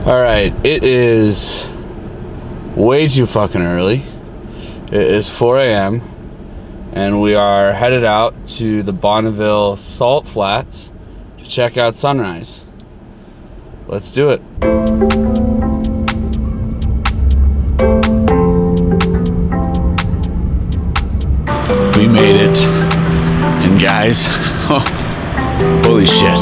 All right, it is way too fucking early. It is 4 a.m. and we are headed out to the Bonneville Salt Flats to check out sunrise. Let's do it. We made it. And guys, holy shit.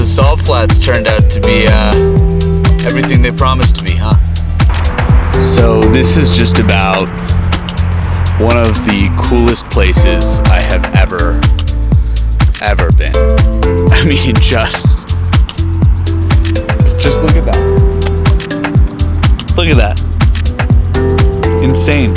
Salt Flats turned out to be everything they promised to be, huh? So this is just about one of the coolest places I have ever been. I mean, just look at that. Look at that. Insane.